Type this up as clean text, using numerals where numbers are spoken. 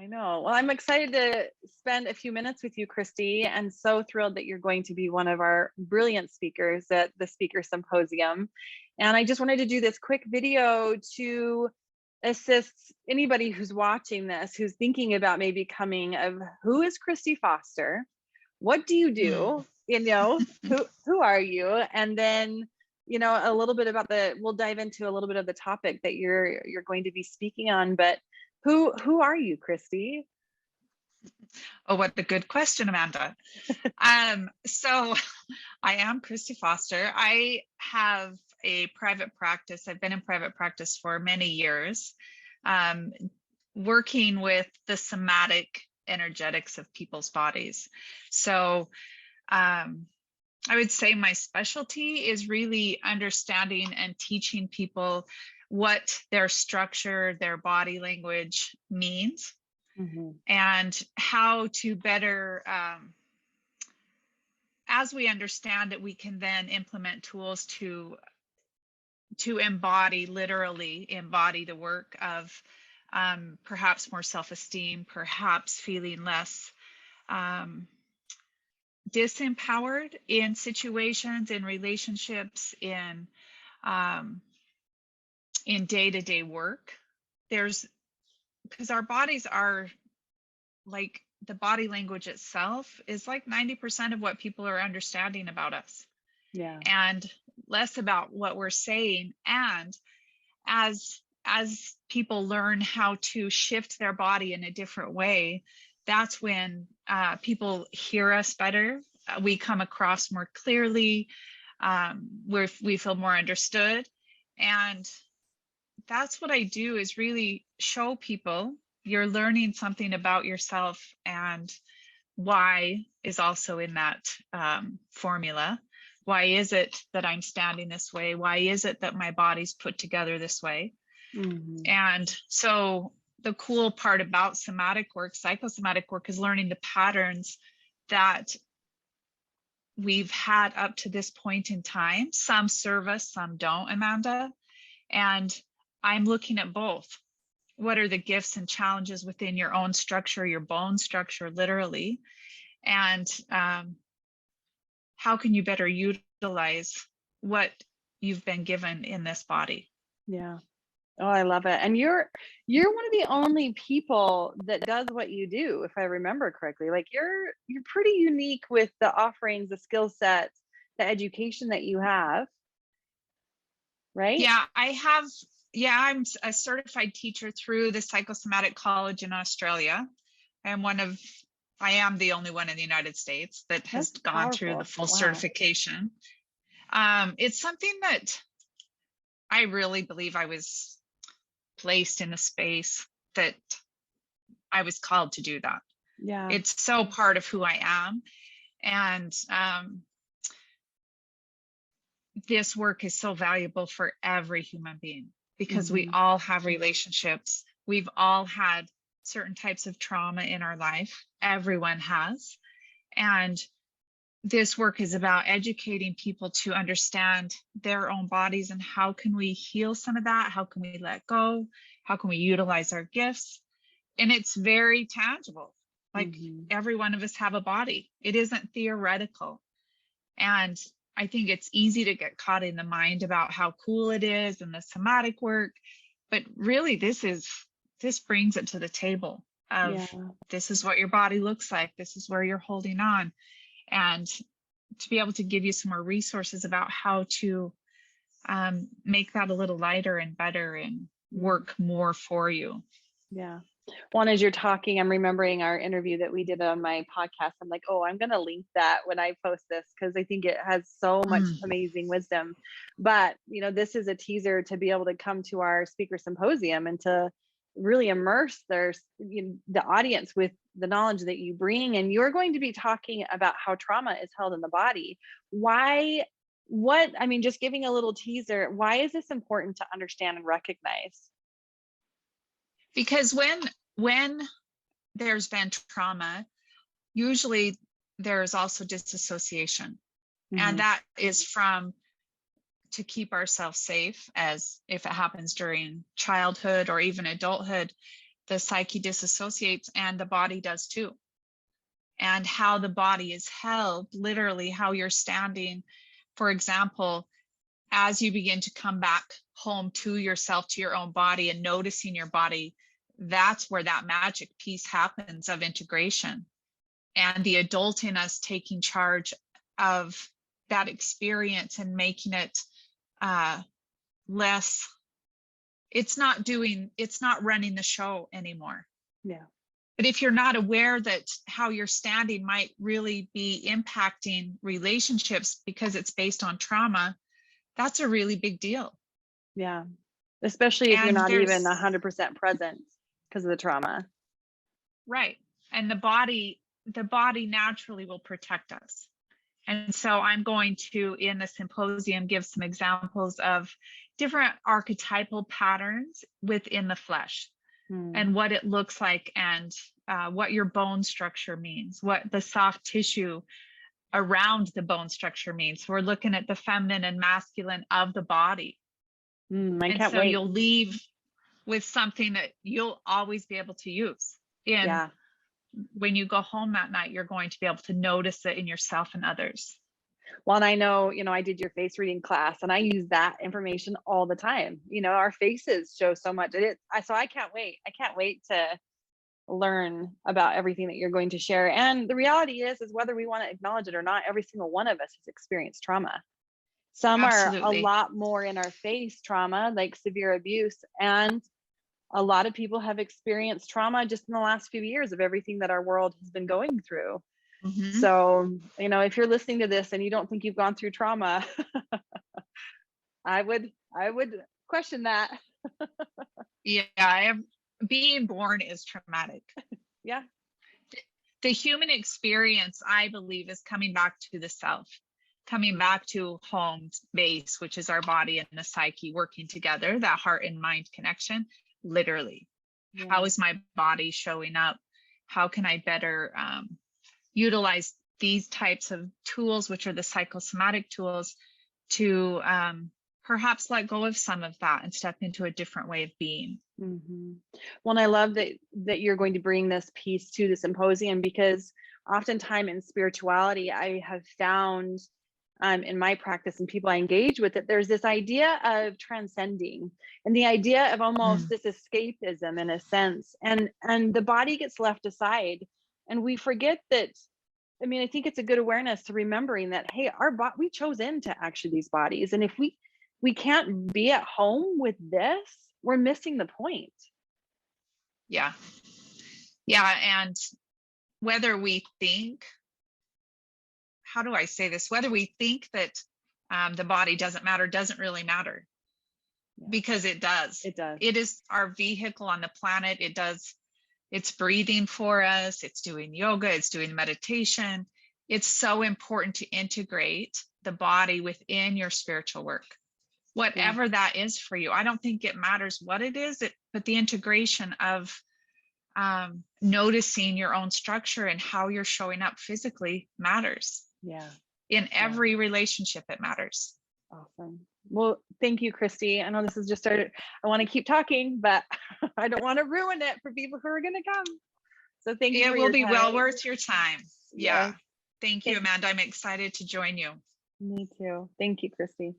I know. Well, I'm excited to spend a few minutes with you, Christy, and so thrilled that you're going to be one of our brilliant speakers at the Speakers Symposium. And I just wanted to do this quick video to assist anybody who's watching this, who's thinking about maybe coming of who is Christy Foster? What do you do? Who are you? And then, a little bit about we'll dive into a little bit of the topic that you're going to be speaking on, but who are you, Christy? Oh, what a good question, Amanda. So I am Christy Foster. I have a private practice. I've been in private practice for many years, working with the somatic energetics of people's bodies. So I would say my specialty is really understanding and teaching people what their structure, their body language means, and how to better, as we understand it, we can then implement tools to literally embody the work of perhaps more self-esteem, perhaps feeling less disempowered in situations, in relationships, in day-to-day work. Because our bodies are like, the body language itself is like 90% of what people are understanding about us. Yeah. And less about what we're saying. And as people learn how to shift their body in a different way, that's when people hear us better. We come across more clearly. We feel more understood. And that's what I do, is really show people you're learning something about yourself, and why is also in that formula. Why is it that I'm standing this way? Why is it that my body's put together this way? And so the cool part about somatic work, psychosomatic work, is learning the patterns that we've had up to this point in time. Some serve us, some don't, Amanda. And I'm looking at both. What are the gifts and challenges within your own structure, your bone structure, literally? And how can you better utilize what you've been given in this body? Yeah. Oh, I love it. And you're one of the only people that does what you do, if I remember correctly. Like, you're pretty unique with the offerings, the skill sets, the education that you have, right? Yeah, I'm a certified teacher through the Psychosomatic College in Australia. I am the only one in the United States that has gone through the full certification. It's something that I really believe I was placed in a space that I was called to do that. Yeah. It's so part of who I am. And this work is so valuable for every human being, because we all have relationships. We've all had certain types of trauma in our life. Everyone has. And this work is about educating people to understand their own bodies, and how can we heal some of that? How can we let go? How can we utilize our gifts? And it's very tangible. Like, every one of us have a body. It isn't theoretical. And I think it's easy to get caught in the mind about how cool it is and the somatic work, but really this brings it to the table of this is what your body looks like. This is where you're holding on. And to be able to give you some more resources about how to make that a little lighter and better and work more for you. Yeah. Well, as you're talking, I'm remembering our interview that we did on my podcast. I'm like, oh, I'm going to link that when I post this, because I think it has so much amazing wisdom. But, this is a teaser to be able to come to our speaker symposium and to really immerse the audience with the knowledge that you bring. And you're going to be talking about how trauma is held in the body. Just giving a little teaser, why is this important to understand and recognize? Because when there's been trauma, usually there's also disassociation. And that is to keep ourselves safe, as if it happens during childhood or even adulthood, the psyche disassociates and the body does too. And how the body is held, literally how you're standing, for example, as you begin to come back home to yourself, to your own body, and noticing your body, that's where that magic piece happens of integration. And the adult in us taking charge of that experience and making it less, it's not running the show anymore. Yeah. But if you're not aware that how you're standing might really be impacting relationships because it's based on trauma, that's a really big deal. Yeah. Especially if you're not even 100% present because of the trauma. Right. And the body naturally will protect us. And so I'm going to, in the symposium, give some examples of different archetypal patterns within the flesh. And what it looks like, and what your bone structure means, what the soft tissue around the bone structure means. So we're looking at the feminine and masculine of the body. I can't wait. You'll leave with something that you'll always be able to use. When you go home that night, you're going to be able to notice it in yourself and others. Well, and I know, I did your face reading class, and I use that information all the time. Our faces show so much. So I can't wait. I can't wait to learn about everything that you're going to share. And the reality is whether we want to acknowledge it or not, every single one of us has experienced trauma. Some Absolutely. are a lot more in our face trauma, like severe abuse. And a lot of people have experienced trauma just in the last few years of everything that our world has been going through. Mm-hmm. So, if you're listening to this and you don't think you've gone through trauma, I would question that. Yeah, being born is traumatic. Yeah. The human experience, I believe, is coming back to the self, coming back to home base, which is our body and the psyche working together, that heart and mind connection, literally. Yeah. How is my body showing up? How can I better utilize these types of tools, which are the psychosomatic tools, to perhaps let go of some of that and step into a different way of being. Mm-hmm. Well, and I love that you're going to bring this piece to the symposium, because oftentimes in spirituality, I have found in my practice and people I engage with, that there's this idea of transcending, and the idea of almost this escapism in a sense, and the body gets left aside, and we forget that. I mean, I think it's a good awareness to remembering that, hey, we chose into actually these bodies, and if we can't be at home with this, we're missing the point. Yeah. And whether we think, how do I say this? Whether we think that the body doesn't matter, doesn't really matter. Yeah. Because it does. It does. It is our vehicle on the planet. It does. It's breathing for us. It's doing yoga. It's doing meditation. It's so important to integrate the body within your spiritual work. Whatever that is for you. I don't think it matters what it is, but the integration of noticing your own structure and how you're showing up physically matters. Yeah. In every relationship, it matters. Awesome. Well, thank you, Christy. I know this has just started. I want to keep talking, but I don't want to ruin it for people who are going to come. So thank you. It will be well worth your time. Yeah. Thank you, Amanda. I'm excited to join you. Me too. Thank you, Christy.